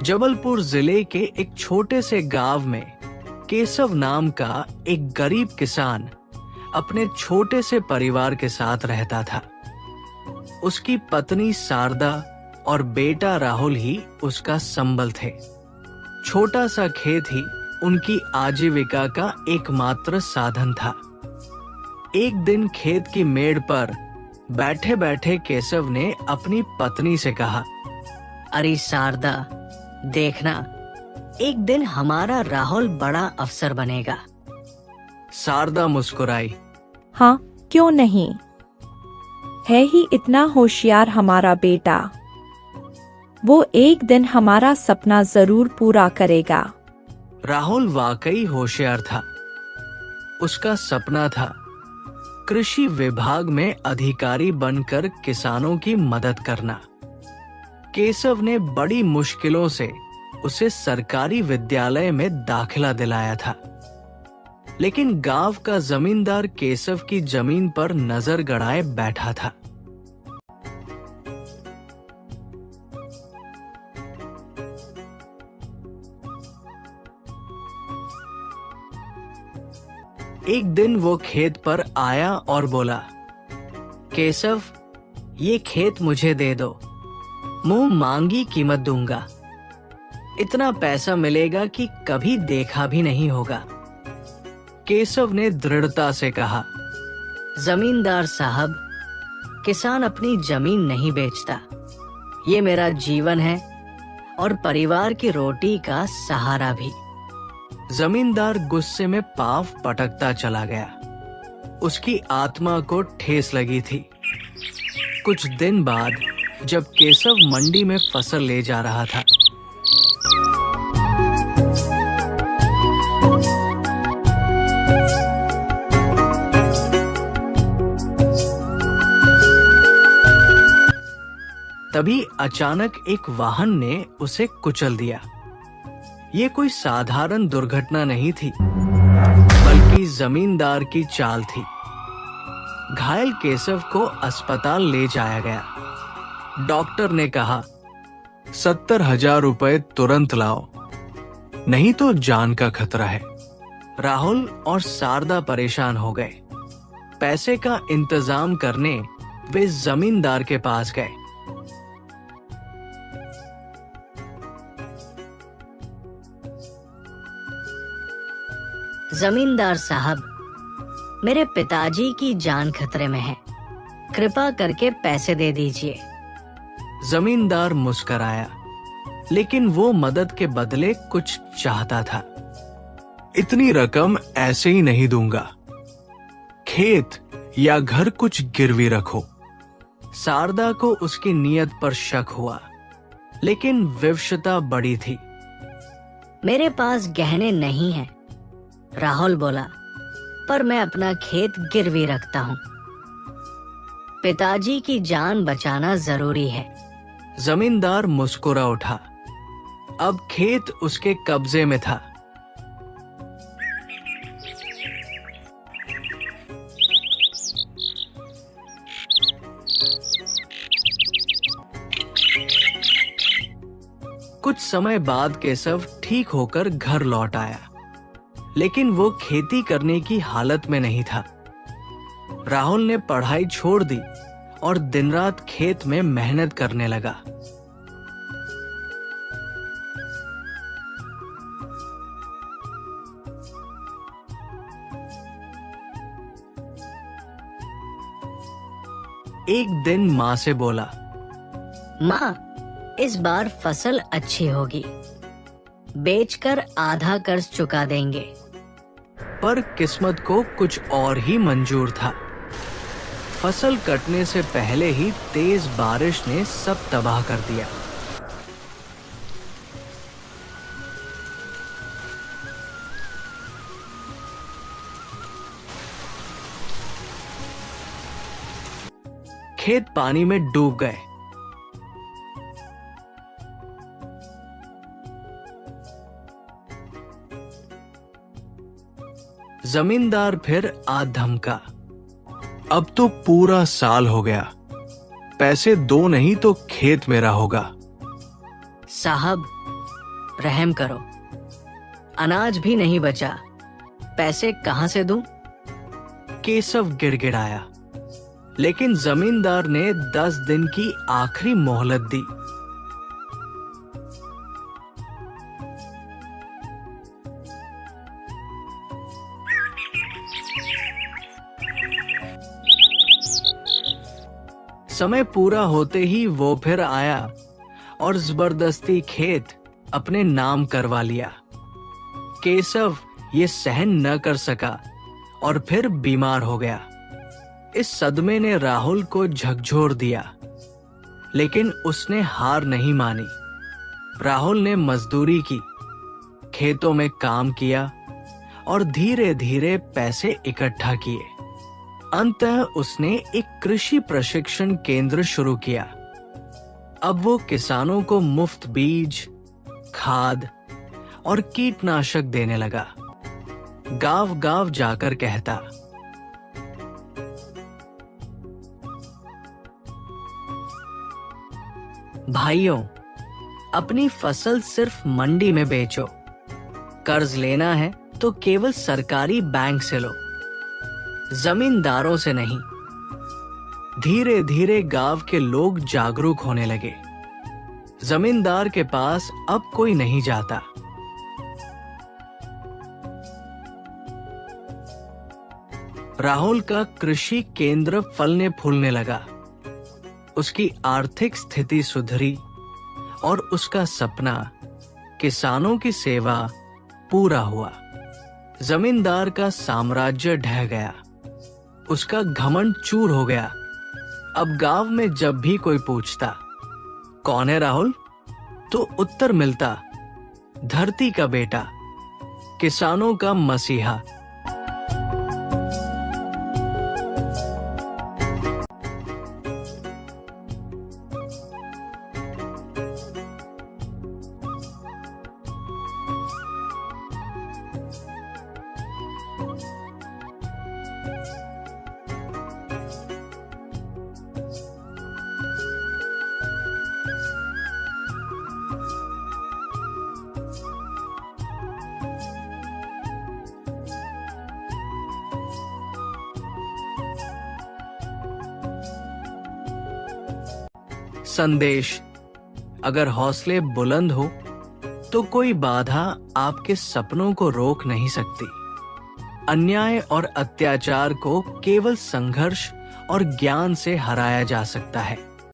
जबलपुर जिले के एक छोटे से गांव में केशव नाम का एक गरीब किसान अपने छोटे से परिवार के साथ रहता था। उसकी पत्नी शारदा और बेटा राहुल ही उसका संबल थे। छोटा सा खेत ही उनकी आजीविका का एकमात्र साधन था। एक दिन खेत की मेड़ पर बैठे बैठे केशव ने अपनी पत्नी से कहा, अरे शारदा, देखना, एक दिन हमारा राहुल बड़ा अफसर बनेगा। शारदा मुस्कुराई। हाँ, क्यों नहीं, है ही इतना होशियार हमारा बेटा। वो एक दिन हमारा सपना जरूर पूरा करेगा। राहुल वाकई होशियार था। उसका सपना था कृषि विभाग में अधिकारी बनकर किसानों की मदद करना। केशव ने बड़ी मुश्किलों से उसे सरकारी विद्यालय में दाखिला दिलाया था, लेकिन गांव का जमींदार केशव की जमीन पर नजर गड़ाए बैठा था। एक दिन वो खेत पर आया और बोला, केशव, ये खेत मुझे दे दो, मुंह मांगी कीमत दूंगा। इतना पैसा मिलेगा कि कभी देखा भी नहीं होगा। केशव ने दृढ़ता से कहा, जमींदार साहब, किसान अपनी जमीन नहीं बेचता। ये मेरा जीवन है और परिवार की रोटी का सहारा भी। जमींदार गुस्से में पांव पटकता चला गया। उसकी आत्मा को ठेस लगी थी। कुछ दिन बाद जब केशव मंडी में फसल ले जा रहा था, तभी अचानक एक वाहन ने उसे कुचल दिया। ये कोई साधारण दुर्घटना नहीं थी, बल्कि जमींदार की चाल थी। घायल केशव को अस्पताल ले जाया गया। डॉक्टर ने कहा, 70,000 रुपए तुरंत लाओ, नहीं तो जान का खतरा है। राहुल और शारदा परेशान हो गए। पैसे का इंतजाम करने वे जमींदार के पास गए। जमींदार साहब, मेरे पिताजी की जान खतरे में है, कृपा करके पैसे दे दीजिए। जमींदार मुस्कराया, लेकिन वो मदद के बदले कुछ चाहता था। इतनी रकम ऐसे ही नहीं दूंगा, खेत या घर कुछ गिरवी रखो। शारदा को उसकी नीयत पर शक हुआ, लेकिन विवशता बड़ी थी। मेरे पास गहने नहीं हैं, राहुल बोला, पर मैं अपना खेत गिरवी रखता हूँ। पिताजी की जान बचाना जरूरी है। जमींदार मुस्कुरा उठा। अब खेत उसके कब्जे में था। कुछ समय बाद केशव ठीक होकर घर लौट आया, लेकिन वो खेती करने की हालत में नहीं था। राहुल ने पढ़ाई छोड़ दी और दिन रात खेत में मेहनत करने लगा। एक दिन माँ से बोला, माँ, इस बार फसल अच्छी होगी, बेचकर आधा कर्ज चुका देंगे। पर किस्मत को कुछ और ही मंजूर था। फसल कटने से पहले ही तेज बारिश ने सब तबाह कर दिया। खेत पानी में डूब गए। जमींदार फिर आ धमका, अब तो पूरा साल हो गया, पैसे दो नहीं तो खेत मेरा होगा। साहब, रहम करो, अनाज भी नहीं बचा, पैसे कहां से दूं? केशव गिड़गिड़ाया, लेकिन जमींदार ने 10 दिन की आखिरी मोहलत दी। समय पूरा होते ही वो फिर आया और जबरदस्ती खेत अपने नाम करवा लिया। केशव ये सहन न कर सका और फिर बीमार हो गया। इस सदमे ने राहुल को झकझोर दिया, लेकिन उसने हार नहीं मानी। राहुल ने मजदूरी की, खेतों में काम किया और धीरे धीरे पैसे इकट्ठा किए। अंततः उसने एक कृषि प्रशिक्षण केंद्र शुरू किया। अब वो किसानों को मुफ्त बीज, खाद और कीटनाशक देने लगा। गांव-गांव जाकर कहता, भाइयों, अपनी फसल सिर्फ मंडी में बेचो। कर्ज लेना है तो केवल सरकारी बैंक से लो, जमींदारों से नहीं। धीरे धीरे गांव के लोग जागरूक होने लगे। जमींदार के पास अब कोई नहीं जाता। राहुल का कृषि केंद्र फलने फूलने लगा। उसकी आर्थिक स्थिति सुधरी और उसका सपना, किसानों की सेवा, पूरा हुआ। जमींदार का साम्राज्य ढह गया, उसका घमंड चूर हो गया। अब गांव में जब भी कोई पूछता, कौन है राहुल, तो उत्तर मिलता, धरती का बेटा, किसानों का मसीहा। संदेश: अगर हौसले बुलंद हो तो कोई बाधा आपके सपनों को रोक नहीं सकती। अन्याय और अत्याचार को केवल संघर्ष और ज्ञान से हराया जा सकता है।